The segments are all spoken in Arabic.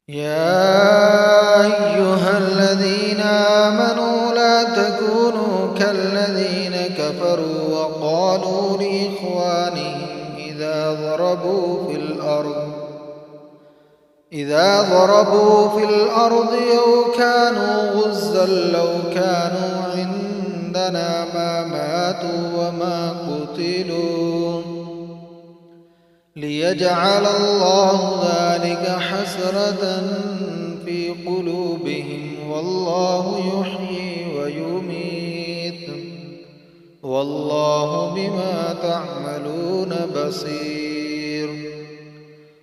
يا أيها الذين آمنوا لا تكونوا كالذين كفروا وقالوا لإخوانهم إذا ضربوا في الأرض أو كانوا غزا لو كانوا عندنا ما ماتوا وما قتلوا ليجعل الله ذلك حسرة في قلوبهم والله يحيي ويميت والله بما تعملون بصير.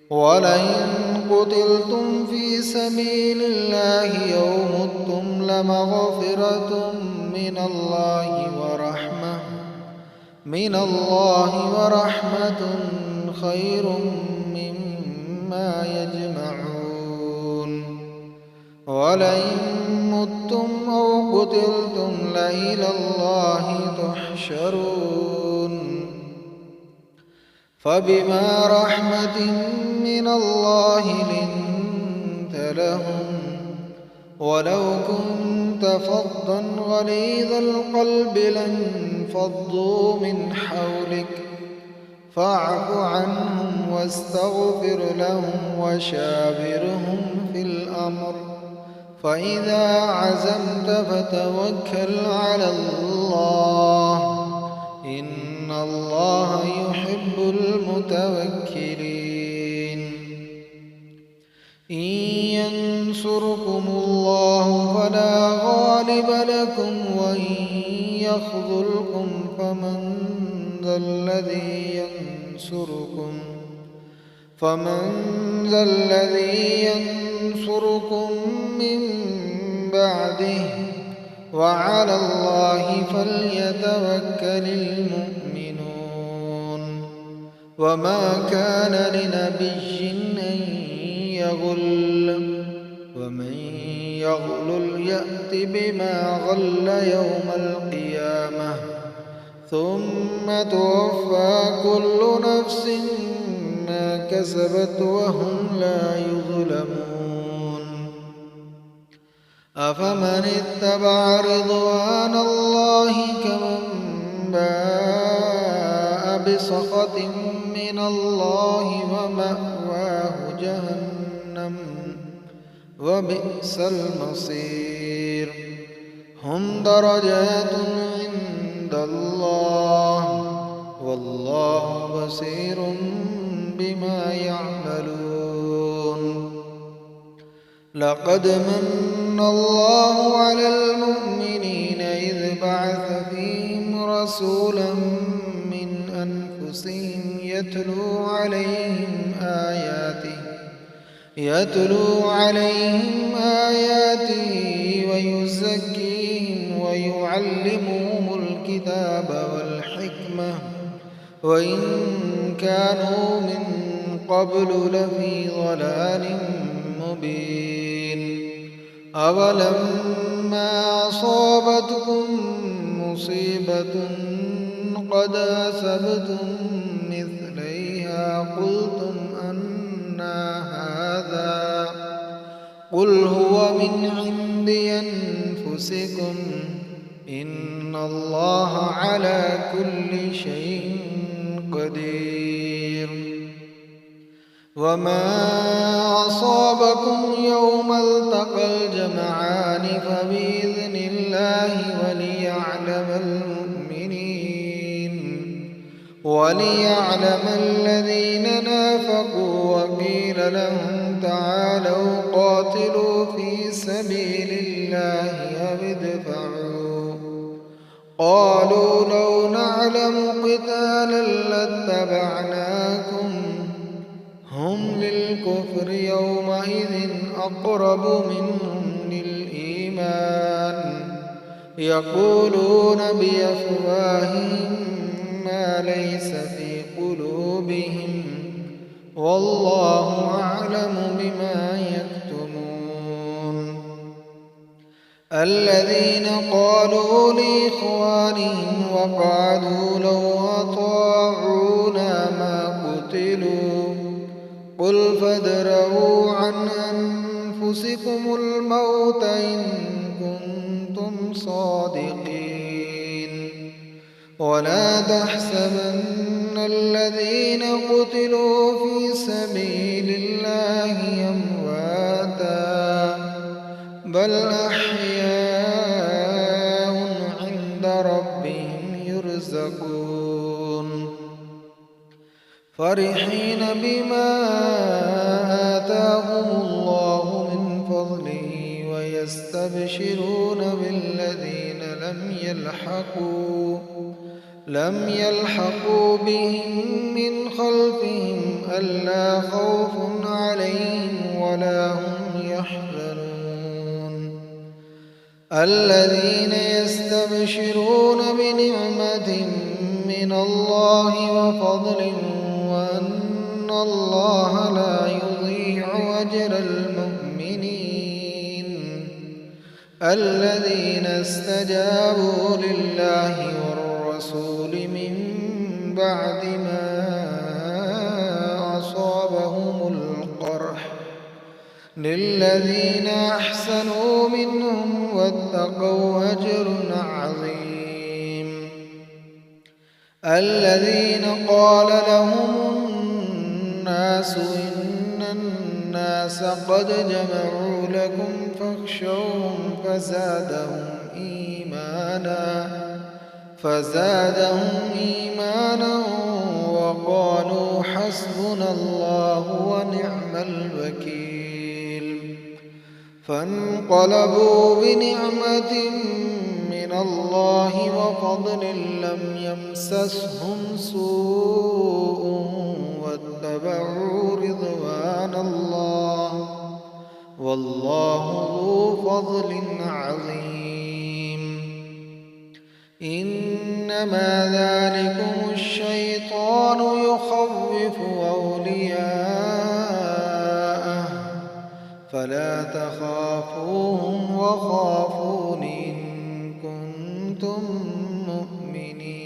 ولئن قتلتم في سبيل الله أو متم لمغفرة من الله ورحمة خير مما يجمعون. ولئن متم أو قتلتم لإلى الله تحشرون. فبما رحمة من الله لنت لهم ولو كنت فظا غليظ القلب لانفضوا من حولك فاعف عنهم واستغفر لهم وشاورهم في الأمر فإذا عزمت فتوكل على الله إن الله يحب المتوكلين. إن ينصركم الله فلا غالب لكم وإن يخذلكم فمن ذا الذي ينصركم من بعده وعلى الله فليتوكل المؤمنون. وما كان لنبي أن يغل ومن يغلل يأت بما غل يوم القيامة ثم توفى كل نفس ما كسبت وهم لا يظلمون. أفمن اتبع رضوان الله كمن باء بسخط من الله ومأواه جهنم وبئس المصير. هم درجات عند الله والله بصير بما يعملون. لقد من الله على المؤمنين إذ بعث فيهم رسولا من أنفسهم يتلو عليهم آياته ويزكيهم ويعلمهم الكتاب والحكمة وإن كانوا من قبل لفي ضلال مبين. أولما أصابتكم مصيبة قد أصبتم مثليها قلتم أنى هذا قل هو من عند أنفسكم إن الله على كل شيء قدير. وما أصابكم يوم التقى الجمعان فبإذن الله وليعلم الذين نافقوا وقيل لهم تعالوا قاتلوا في سبيل الله أو ادفعوا قالوا لو نعلم قتالا لاتبعناكم هم للكفر يومئذ أقرب منهم للإيمان يقولون بأفواههم ما ليس في قلوبهم والله أعلم بما يكتمون. الذين قالوا لإخوانهم وقعدوا لو أطاعونا ما قتلوا قل فادرءوا عن أنفسكم الموت إن كنتم صادقين ولا تحسبن الذين قتلوا في سبيل الله أمواتا بل أحياء عند ربهم يرزقون فرحين بما آتاهم الله من فضله ويستبشرون بالذين لم يلحقوا بهم من خلفهم ألا خوف عليهم ولا هم يحزنون الذين يستبشرون بنعمة من الله وفضل وأن الله لا يضيع أجر المؤمنين الذين استجابوا لله والرسول من بعد ما أصابهم القرح للذين أحسنوا منهم واتقوا أجر عظيم الذين قال لهم الناس إن الناس قد جمعوا لكم فاخشوهم فزادهم إيمانا وقالوا حسبنا الله ونعم الوكيل فانقلبوا بنعمة من الله وفضل لم يمسسهم سوء واتبعوا رضوان الله والله ذو فضل عظيم إنما ذلكم الشيطان يخوف أولياءه فلا تخافوهم وخافون إن كنتم مؤمنين